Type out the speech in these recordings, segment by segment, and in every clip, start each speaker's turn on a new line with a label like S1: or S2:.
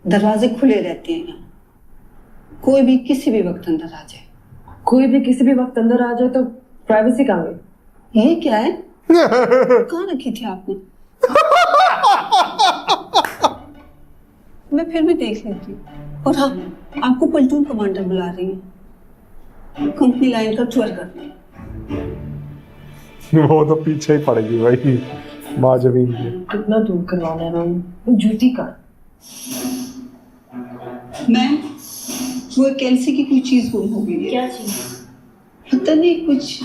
S1: दरवाजे खुले रहते हैं यहाँ, कोई भी किसी भी वक्त अंदर आ जाए।
S2: कोई भी किसी भी वक्त अंदर आ जाए तो प्राइवेसी कहाँ गई?
S1: ये क्या है? कहाँ रखी थी आपने? मैं फिर भी देख लेती हूँ। और हाँ, आपको प्लेटून कमांडर बुला रही है कंपनी लाइन का टूर करने।
S3: वो तो पीछे ही पड़ेगी भाई माँ जमीन के।
S2: कितना दूर करवाना है मैम? जूती का
S1: मैम, वो कैल्सी की कोई चीज गुम हो गई है।
S4: क्या चीज?
S1: पता नहीं, कुछ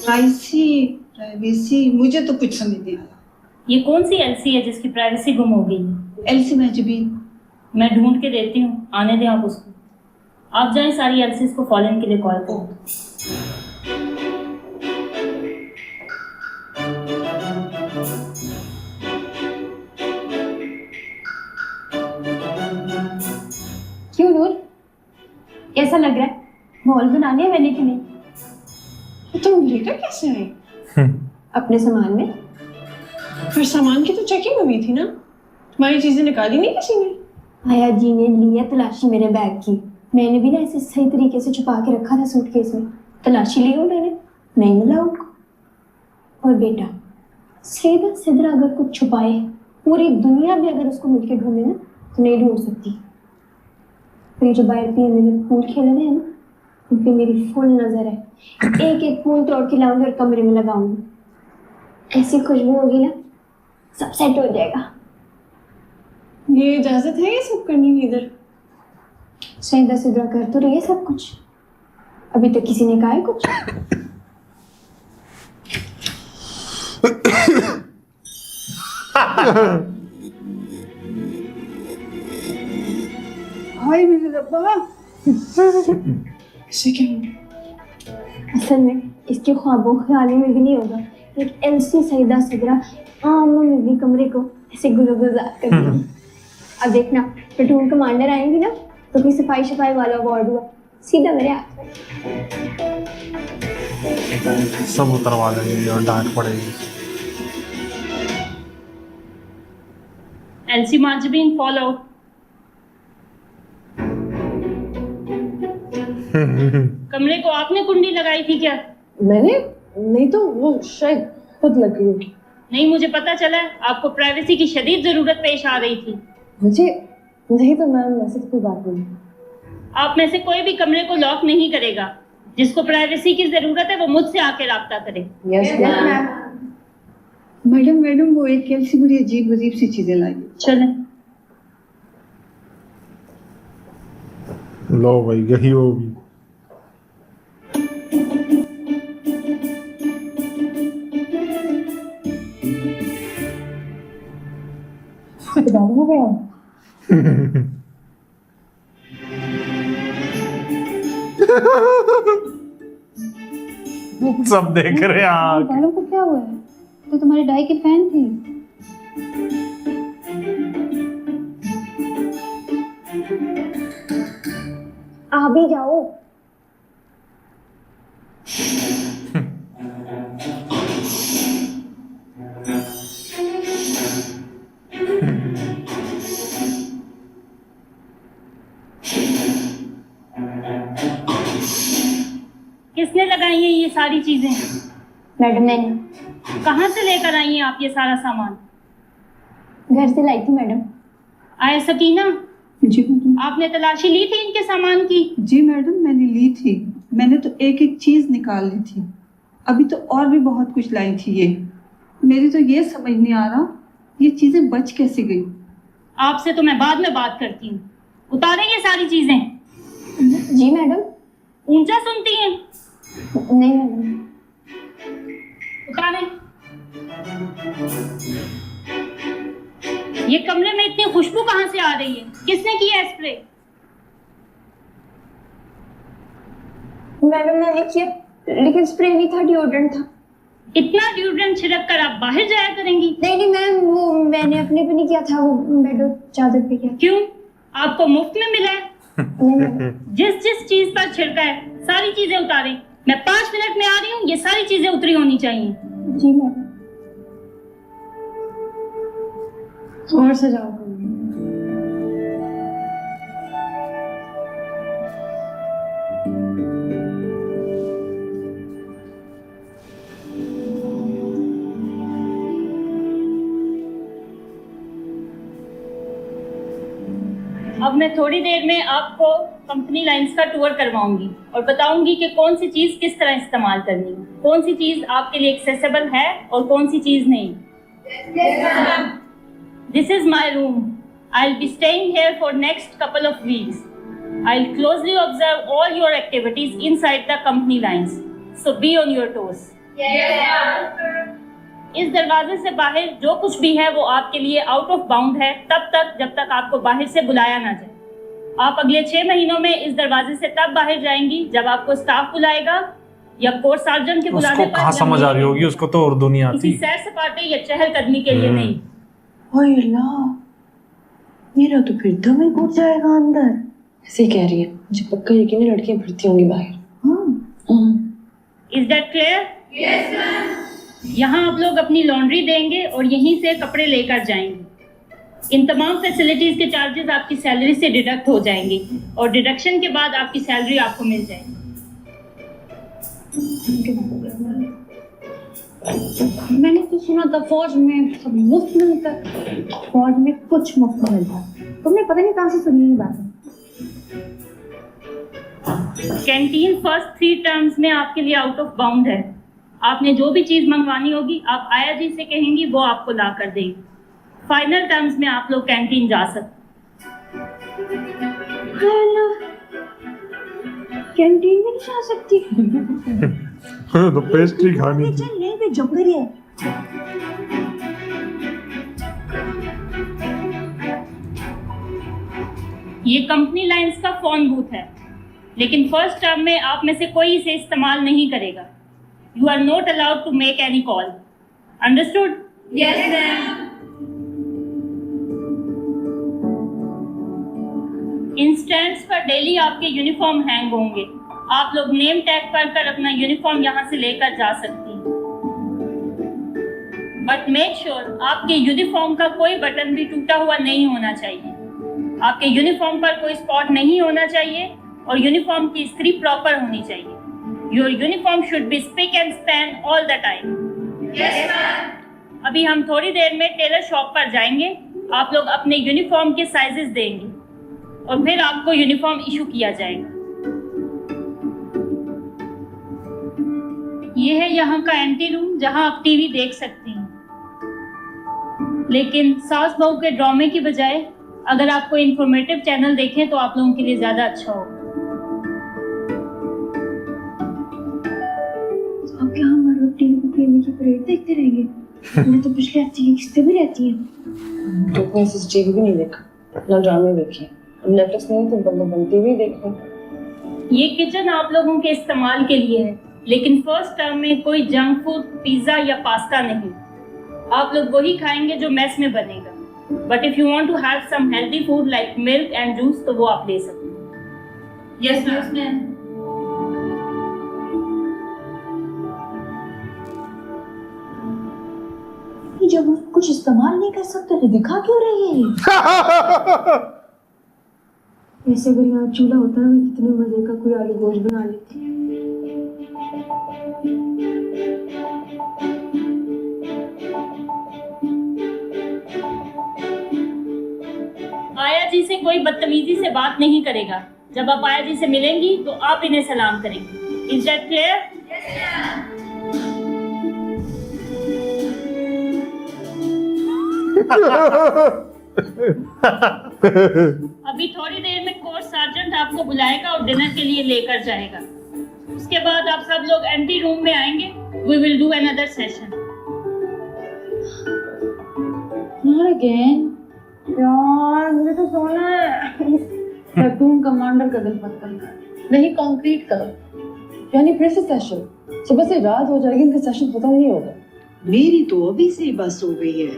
S1: प्राइवेसी मुझे तो कुछ समझ नहीं आया।
S4: ये कौन सी एलसी है जिसकी प्राइवेसी गुम हो गई है?
S1: एलसी महजबीन।
S4: मैं ढूंढ के देती हूँ, आने दें आप उसको। आप जाएं, सारी एलसीज को फॉलोइंग के लिए कॉल करो।
S5: क्यों नूर, कैसा लग रहा है? मॉल बना लिया मैंने कि नहीं?
S1: तुम लेकर कैसे आए?
S5: अपने सामान में।
S2: फिर सामान की तो चेकिंग हुई थी ना, तुम्हारी चीजें निकाली नहीं किसी ने?
S5: आया जी ने लिया तलाशी मेरे बैग की। मैंने भी ना ऐसे सही तरीके से छुपा के रखा था सूटकेस में। तलाशी ली उन्होंने, नहीं मिला उनको। और बेटा, सीधा सिधरा अगर कुछ छुपाए, पूरी दुनिया भी अगर उसको मिलकर ढूंढे ना तो नहीं ढूंढ सकती। फिर जो बाहर में फूल खेल रहे हैं ना, उन पे मेरी फुल नजर है। एक एक फूल तोड़ के लाऊंगी और कमरे में लगाऊंगी। ऐसी खुशबू होगी ना, सब सेट हो जाएगा।
S2: ये इजाजत है ये सब करने की इधर?
S5: सीधा सिधरा कर तो रही है सब कुछ। अभी तक किसी ने कहा है कुछ?
S1: हाय मेरे रब्बा,
S2: इसे क्या हुआ?
S5: असल में इसके ख्वाबों ख्यालों में भी नहीं होगा। एक एलसी सईदा सिदरा आम में कमरे को ऐसे गुलगुजार कर दिया। अब देखना, प्लेटून कमांडर आएंगी ना तो कोई सफाई शफाई वाला अवार्ड हुआ सीधा मेरे हाथ में।
S3: सब उतरवा देंगे और डांट पड़ेगी।
S4: एलसी मार्जबीन फॉल आउट। कमरे को आपने कुंडी लगाई थी क्या?
S2: मैंने नहीं तो वो शायद खुद लग गई होगी।
S4: नहीं, मुझे पता चला है आपको प्राइवेसी की शदीद जरूरत पेश आ रही थी।
S2: मुझे नहीं तो मैम, वैसे तो कोई बात नहीं।
S4: आप में से कोई भी कमरे को लॉक नहीं करेगा। जिसको प्राइवेसी की जरूरत है वो मुझसे आके राब्ता करे।
S2: Yes ma'am.
S1: मैडम वो एक कैल्सी बड़ी अजीब अजीब सी चीजें लाई।
S4: चलें।
S3: लो भाई यही होगी।
S2: हो गया।
S3: सब देख रहे हैं आग।
S5: बालों को क्या हुआ है? तो तुम्हारी डाई की फैन थी। आ भी जाओ।
S4: किसने लगाई है ये सारी चीजें?
S5: मैडम मैंने।
S4: कहाँ से लेकर आई हैं आप ये सारा सामान?
S5: घर से लाई थी मैडम।
S4: आए सकीना,
S1: जी मैडम।
S4: आपने तलाशी ली थी इनके सामान की?
S1: जी मैडम, मैंने ली थी। मैंने तो एक एक चीज निकाल ली थी। अभी तो और भी बहुत कुछ लाई थी ये। मेरी तो ये समझ नहीं आ रहा ये चीजें बच कैसे गई।
S4: आपसे तो मैं बाद में बात करती हूँ। उतारें ये सारी चीजें।
S5: जी मैडम।
S4: ऊंचा सुनती हैं?
S5: नहीं मैडम।
S4: उतारें। ये कमरे में इतनी खुशबू कहाँ से आ रही है? किसने किया स्प्रे?
S5: मैडम मैंने किया, लेकिन स्प्रे नहीं था, डिओड्रेंट था।
S4: इतना डिओड्रेंट छिड़क कर आप बाहर जाया करेंगी?
S5: नहीं मैम, वो मैंने अपने पे नहीं किया था, वो बेड और चादर पे किया।
S4: क्यों? आपको मुफ्त में मिला है?
S5: नहीं मैडम।
S4: जिस जिस चीज पर छिड़का है सारी चीजें उतारें। मैं 5 मिनट में आ रही हूँ, ये सारी चीजें उतरी होनी चाहिए।
S5: जी मैडम।
S2: और सजाओ।
S4: अब मैं थोड़ी देर में आपको कंपनी लाइंस का टूर करवाऊंगी और बताऊंगी कि कौन सी चीज किस तरह इस्तेमाल करनी है, कौन सी चीज आपके लिए एक्सेसिबल है और कौन सी चीज नहीं। This is my room. I will be staying here for next couple of weeks. I will closely observe all your activities inside the company lines, so be on your toes. इस दरवाजे से बाहर जो कुछ भी है वो आपके लिए आउट ऑफ बाउंड है तब तक जब तक आपको बाहर से बुलाया ना जाए। आप अगले 6 महीनों में इस दरवाजे से तब बाहर जाएंगी जब आपको स्टाफ बुलाएगा या कोर्स सर्जन के बुलाने
S6: उसको
S4: पर।
S6: कहाँ समझ आ रही होगी, उसको तो उर्दू नहीं
S4: किसी
S6: आती।
S4: सैर सपाटे या चहलकदमी के लिए नहीं।
S2: ओए ला, मेरा तो फिर दम ही घुट जाएगा अंदर। ऐसे ही कह रही है, मुझे पक्का यकीन है लड़कियां फिरती होंगी बाहर।
S4: Is that clear? Yes ma'am. यहाँ आप लोग अपनी लॉन्ड्री देंगे और यहीं से कपड़े लेकर जाएंगे। इन तमाम फैसिलिटीज के चार्जेस आपकी सैलरी से डिडक्ट हो जाएंगे और डिडक्शन के बाद आपकी सैलरी आपको मिल जाएगी।
S5: मैंने तो सुना था फौज में सब मुफ्त मिलता है। फौज में कुछ मुफ्त मिलता है। तुमने पता नहीं कहाँ से सुनी ये बात।
S4: कैंटीन फर्स्ट 3 टर्म्स में आपके लिए आउट ऑफ बाउंड है। आपने जो भी चीज मंगवानी होगी आप आया जी से कहेंगी, वो आपको ला कर देंगे। फाइनल टर्म्स में आप लोग कैंटीन जा सकते।
S5: कैंटीन में नहीं जा सकती।
S3: तो पेस्ट्री खानी थी।
S5: चल यहीं पे जम कर है।
S4: ये कंपनी लाइंस का फोन बूथ है, लेकिन फर्स्ट टर्म में आप में से कोई इसे इस्तेमाल नहीं करेगा। You are not allowed to make any call. Understood? Yes, ma'am. In stands पर डेली आपके यूनिफॉर्म हैंग होंगे। आप लोग नेम टैग कर अपना यूनिफॉर्म यहाँ से लेकर जा सकती हैं। बट मेक श्योर आपके यूनिफॉर्म का कोई बटन भी टूटा हुआ नहीं होना चाहिए। आपके यूनिफॉर्म पर कोई स्पॉट नहीं होना चाहिए और यूनिफॉर्म की इस्त्री प्रॉपर होनी चाहिए। Your uniform should be spick and span all the time. Yes, ma'am. अभी हम थोड़ी देर में टेलर शॉप पर जाएंगे। आप लोग अपने यूनिफॉर्म के साइजेस देंगे और फिर आपको यूनिफॉर्म इशू किया जाएगा। ये है यहाँ का एंटी रूम जहाँ आप टीवी देख सकती हैं। लेकिन सास बहू के ड्रामे की बजाय अगर आपको इंफॉर्मेटिव चैनल देखें तो आप लोगों के लिए ज्यादा अच्छा होगा।
S5: अब क्या हम रोज टीवी पे प्रेमी की परेड देखते रहेंगे? मैं तो पिछले हफ्ते की किस्तें भी रहती हैं।
S2: तो कोई सीसीटीवी भी नहीं देखा, ना ड्रामे देखे। अब नेटफ्लिक्स नहीं तो बंदे बनती भी देखे।
S4: ये किचन आप लोगों के इस्तेमाल के लिए है, लेकिन फर्स्ट टर्म में कोई जंक फूड, पिज्जा या पास्ता नहीं। आप लोग वही खाएंगे जो मेस में बनेगा। But if you want to have some healthy food like milk and juice तो वो आप ले सकते हैं। Yes ma'am.
S5: जब हम कुछ इस्तेमाल नहीं कर सकते तो दिखा क्यों रही है? ऐसे अगर यहाँ चूल्हा होता है मैं कितने मजे का कोई आलू गोश्त बना लेती।
S4: आया जी से कोई बदतमीजी से बात नहीं करेगा। जब आप आया जी से मिलेंगी तो आप इन्हें सलाम करेंगे। Is that clear? अभी थोड़ी देर में कोर्स सर्जेंट आपको बुलाएगा और डिनर के लिए लेकर जाएगा। उसके बाद आप सब लोग एंटी रूम में आएंगे। We will do another session.
S5: Not again. यार मुझे तो सोना है। प्लेटून कमांडर का दिल पत्थर
S2: नहीं, कंक्रीट का। यानी फिर से सेशन। सुबह से रात हो जाएगी, इनका सेशन खत्म नहीं होगा।
S7: मेरी तो अभी से बस हो गई है।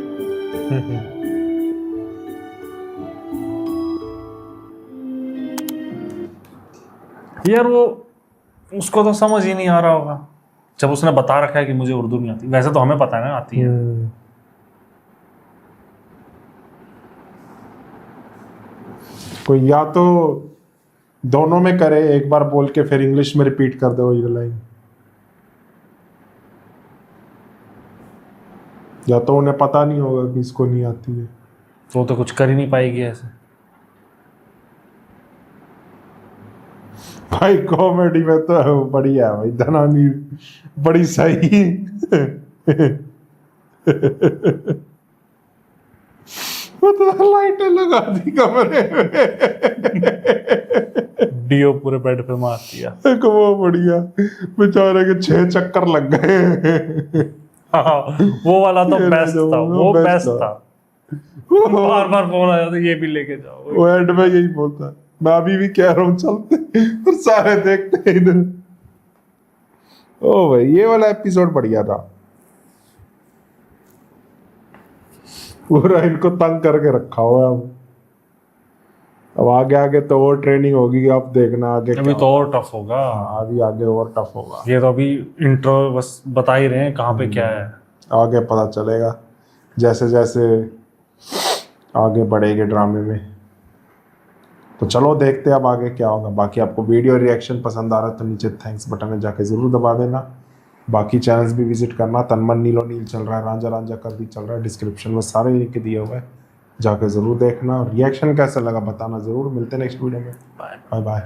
S6: यार वो उसको तो समझ ही नहीं आ रहा होगा जब उसने बता रखा है कि मुझे उर्दू नहीं आती। वैसे तो हमें पता है ना आती है।
S3: कोई या तो दोनों में करे, एक बार बोल के फिर इंग्लिश में रिपीट कर दो ये लाइन, या तो उन्हें पता नहीं होगा कि इसको नहीं आती है
S6: तो कुछ कर ही नहीं पाएगी ऐसे।
S3: भाई कॉमेडी में तो बढ़िया है भाई, धनानी बड़ी सही। मतलब लाइटें लगा दी कमरे में।
S6: डीओ पूरे बेड पे मार दिया।
S3: वो बढ़िया, बेचारे के 6 चक्कर लग गए।
S6: हाँ, वो वाला तो
S3: ये
S6: बेस्ट
S3: जो
S6: था, वो
S3: best
S6: बेस्ट
S3: था।
S6: था। बार बार फोन आया था, ये भी लेके जाओ।
S3: वो एंड में यही बोलता है, मैं अभी भी कह रहा हूँ चलते, और सारे देखते हैं इधर। ओ भाई ये वाला एपिसोड बढ़िया था, पूरा इनको तंग करके रखा हुआ है। अब आगे आगे तो और ट्रेनिंग होगी, आप देखना आगे
S6: अभी
S3: क्या
S6: तो और टफ होगा।
S3: हाँ, अभी आगे और टफ होगा।
S6: ये तो अभी इंट्रो बस बता ही रहे हैं कहाँ पे क्या है।
S3: आगे पता चलेगा जैसे जैसे आगे बढ़ेंगे ड्रामे में। तो चलो देखते हैं अब आगे क्या होगा। बाकी आपको वीडियो रिएक्शन पसंद आ रहा है तो नीचे थैंक्स बटन में जाके ज़रूर दबा देना। बाकी चैनल्स भी विजिट करना, तनमन नीलो नील चल रहा है, रांझा रांझा कर दी चल रहा है, डिस्क्रिप्शन में सारे लिंक दिए हुए हैं, जाके ज़रूर देखना। और रिएक्शन कैसा लगा बताना ज़रूर। मिलते हैं नेक्स्ट वीडियो में, बाय बाय।